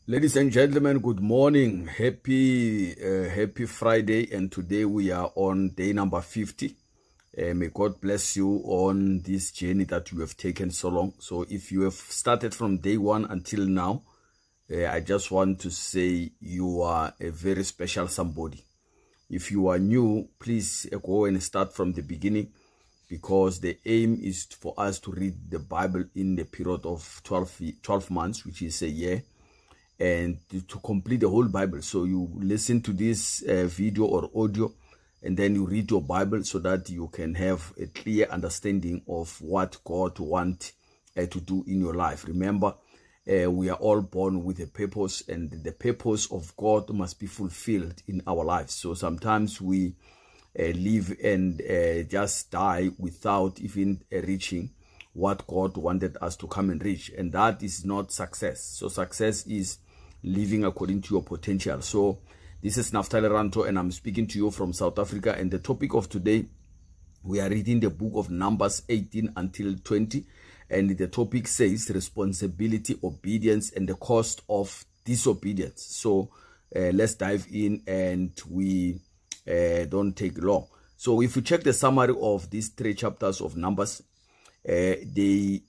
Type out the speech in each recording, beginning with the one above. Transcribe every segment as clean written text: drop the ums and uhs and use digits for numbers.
Ladies and gentlemen, good morning. Happy Friday, and today we are on day number 50. May God bless you on this journey that you have taken so long. So if you have started from day one until now, I just want to say you are a very special somebody. If you are new, please go and start from the beginning, because the aim is for us to read the Bible in the period of 12 months, which is a year, and to complete the whole Bible. So you listen to this video or audio, and then you read your Bible so that you can have a clear understanding of what God wants to do in your life. Remember, we are all born with a purpose, and the purpose of God must be fulfilled in our lives. So sometimes we live and just die without even reaching what God wanted us to come and reach, and that is not success. So success is living according to your potential. So this is Naftali Ranto, and I'm speaking to you from South Africa, and the topic of today, we are reading the book of Numbers 18 until 20, and the topic says responsibility, obedience, and the cost of disobedience. So let's dive in, and we don't take long. So if you check the summary of these 3 chapters of Numbers, they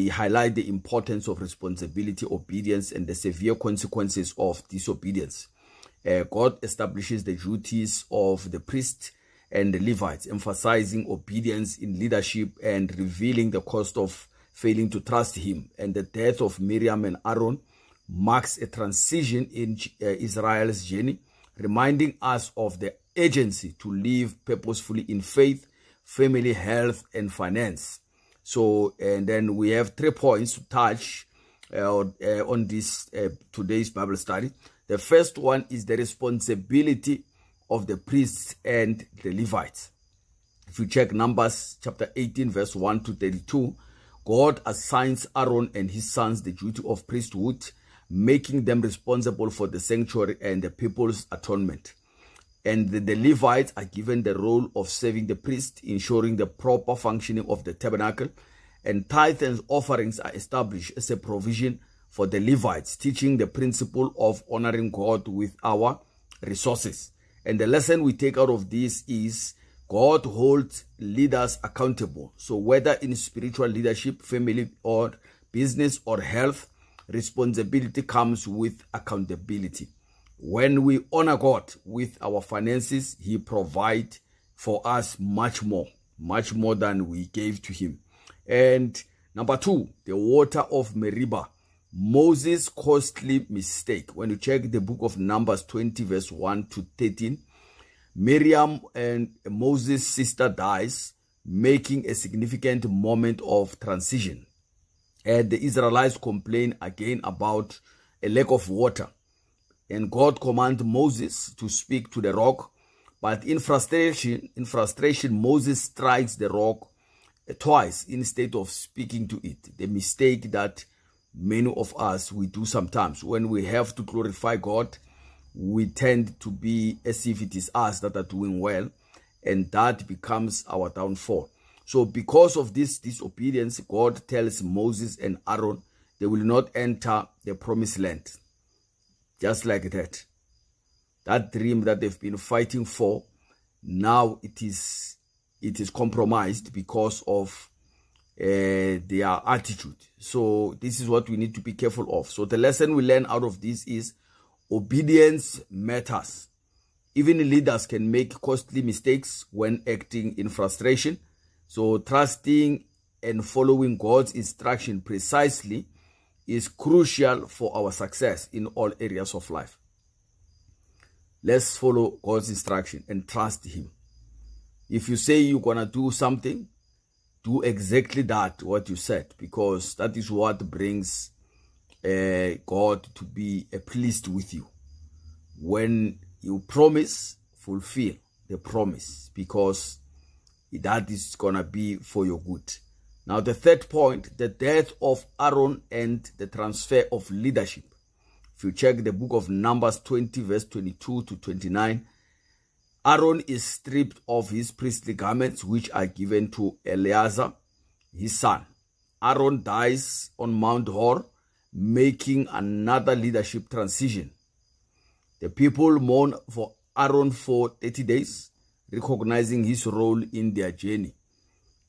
highlight the importance of responsibility, obedience, and the severe consequences of disobedience. God establishes the duties of the priest and the Levites, emphasizing obedience in leadership and revealing the cost of failing to trust him. And the death of Miriam and Aaron marks a transition in Israel's journey, reminding us of the urgency to live purposefully in faith, family, health, and finance. So, and then we have 3 points to touch on this today's Bible study. The first one is the responsibility of the priests and the Levites. If you check Numbers chapter 18, verse 1 to 32, God assigns Aaron and his sons the duty of priesthood, making them responsible for the sanctuary and the people's atonement. And the Levites are given the role of serving the priest, ensuring the proper functioning of the tabernacle. And tithes and offerings are established as a provision for the Levites, teaching the principle of honoring God with our resources. And the lesson we take out of this is God holds leaders accountable. So whether in spiritual leadership, family, or business, or health, responsibility comes with accountability. When we honor God with our finances, he provides for us much more than we gave to him. And number 2, the water of Meribah, Moses' costly mistake. When you check the book of Numbers 20, verse 1 to 13, Miriam and Moses' sister dies, making a significant moment of transition. And the Israelites complain again about a lack of water. And God commands Moses to speak to the rock. But in frustration, Moses strikes the rock twice instead of speaking to it. The mistake that many of us, we do sometimes. When we have to glorify God, we tend to be as if it is us that are doing well. And that becomes our downfall. So because of this disobedience, God tells Moses and Aaron they will not enter the promised land. Just like that. That dream that they've been fighting for, now it is compromised because of their attitude. So this is what we need to be careful of. So the lesson we learn out of this is obedience matters. Even leaders can make costly mistakes when acting in frustration. So trusting and following God's instruction precisely is crucial for our success in all areas of life. Let's follow God's instruction and trust him. If you say you're going to do something, do exactly that, what you said, because that is what brings God to be pleased with you. When you promise, fulfill the promise, because that is going to be for your good. Now, the third point, the death of Aaron and the transfer of leadership. If you check the book of Numbers 20, verse 22 to 29, Aaron is stripped of his priestly garments, which are given to Eleazar, his son. Aaron dies on Mount Hor, making another leadership transition. The people mourn for Aaron for 30 days, recognizing his role in their journey.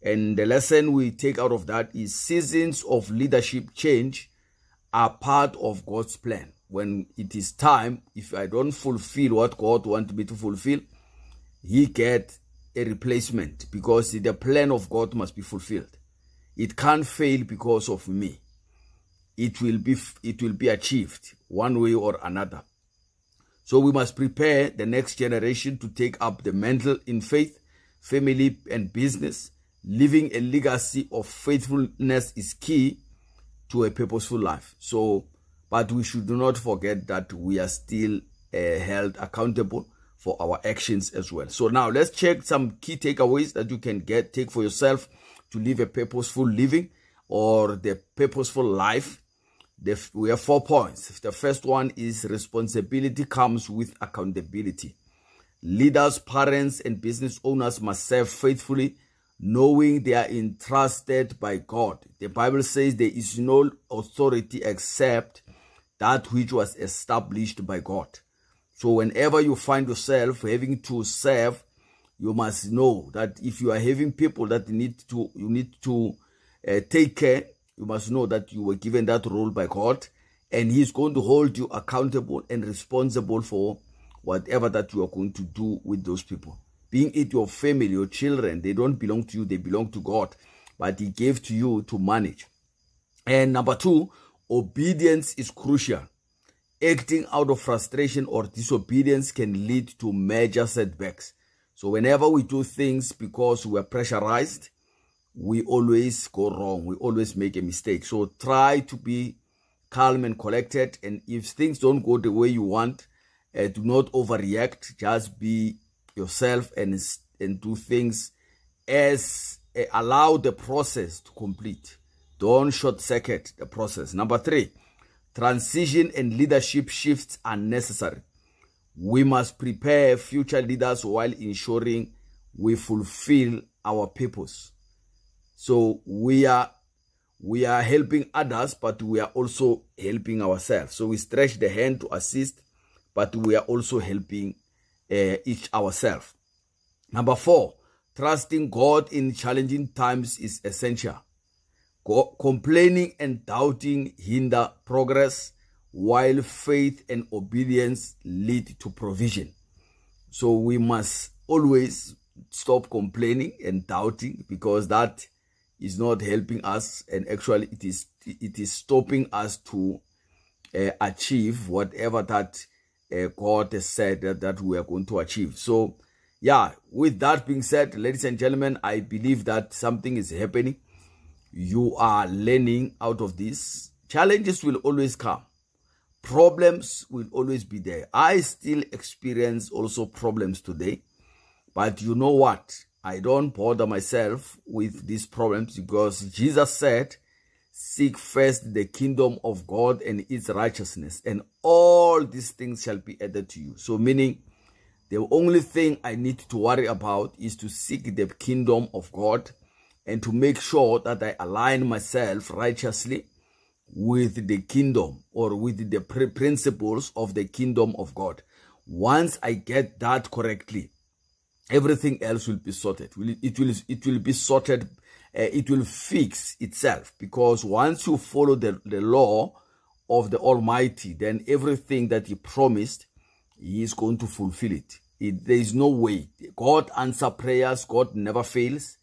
And the lesson we take out of that is seasons of leadership change are part of God's plan. When it is time, if I don't fulfill what God wants me to fulfill, he gets a replacement, because the plan of God must be fulfilled. It can't fail because of me. It will be achieved one way or another. So we must prepare the next generation to take up the mantle in faith, family, and business. Living a legacy of faithfulness is key to a purposeful life. So, but we should not forget that we are still held accountable for our actions as well. So now let's check some key takeaways that you can take for yourself to live a purposeful living or the purposeful life. We have 4 points. The first one is responsibility comes with accountability. Leaders, parents, and business owners must serve faithfully, knowing they are entrusted by God. The Bible says there is no authority except that which was established by God. So whenever you find yourself having to serve, you must know that if you are having people that you need to take care, you must know that you were given that role by God, and he's going to hold you accountable and responsible for whatever that you are going to do with those people. Being it your family, your children, they don't belong to you, they belong to God, but he gave to you to manage. And number 2, obedience is crucial. Acting out of frustration or disobedience can lead to major setbacks. So whenever we do things because we are pressurized, we always go wrong. We always make a mistake. So try to be calm and collected. And if things don't go the way you want, do not overreact. Just be yourself and do things as allow the process to complete. Don't short circuit the process. Number 3, transition and leadership shifts are necessary. We must prepare future leaders while ensuring we fulfill our purpose. So we are helping others, but we are also helping ourselves. So we stretch the hand to assist, but we are also helping each ourselves. Number 4, trusting God in challenging times is essential. Complaining and doubting hinder progress, while faith and obedience lead to provision. So we must always stop complaining and doubting, because that is not helping us, and actually it is stopping us to achieve whatever that God has said that we are going to achieve. So yeah, with that being said, ladies and gentlemen, I believe that something is happening. You are learning out of this. Challenges will always come. Problems will always be there. I still experience also problems today. But you know what? I don't bother myself with these problems, because Jesus said, seek first the kingdom of God and its righteousness, and all these things shall be added to you. So meaning, the only thing I need to worry about is to seek the kingdom of God and to make sure that I align myself righteously with the kingdom, or with the principles of the kingdom of God. Once I get that correctly, everything else will be sorted. It will be sorted. It will fix itself, because once you follow the law of the Almighty, then everything that he promised, he is going to fulfill it. There is no way. God answers prayers. God never fails.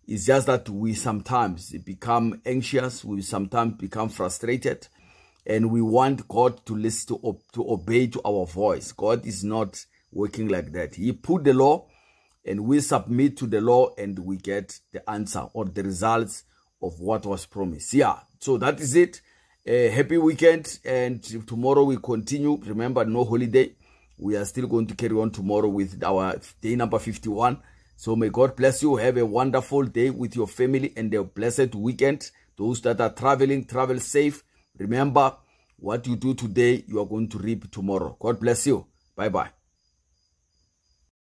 It's just that we sometimes become anxious. We sometimes become frustrated, and we want God to listen, to obey to our voice. God is not working like that. He put the law, and we submit to the law, and we get the answer or the results of what was promised. Yeah, so that is it. Happy weekend, and tomorrow we continue. Remember, no holiday. We are still going to carry on tomorrow with our day number 51. So may God bless you. Have a wonderful day with your family and a blessed weekend. Those that are traveling, travel safe. Remember, what you do today, you are going to reap tomorrow. God bless you. Bye-bye.